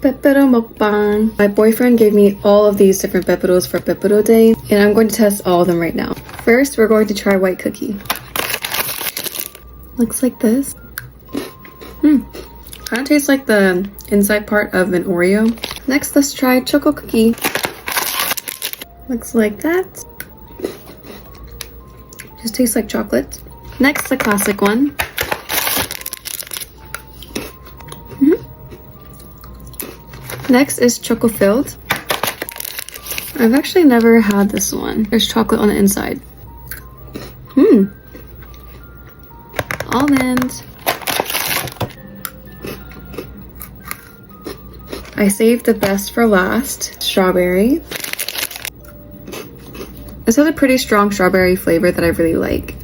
Pepero mukbang. My boyfriend gave me all of these different peperos for Pepero Day, and I'm going to test all of them right now. First, we're going to try white cookie. Looks like this. Kind of tastes like the inside part of an Oreo. Next, let's try choco cookie. Looks like that. Just tastes like chocolate. Next, the classic one. Next is choco filled. I've actually never had this one. There's chocolate on the inside. Almond. I saved the best for last. Strawberry. This has a pretty strong strawberry flavor that I really like.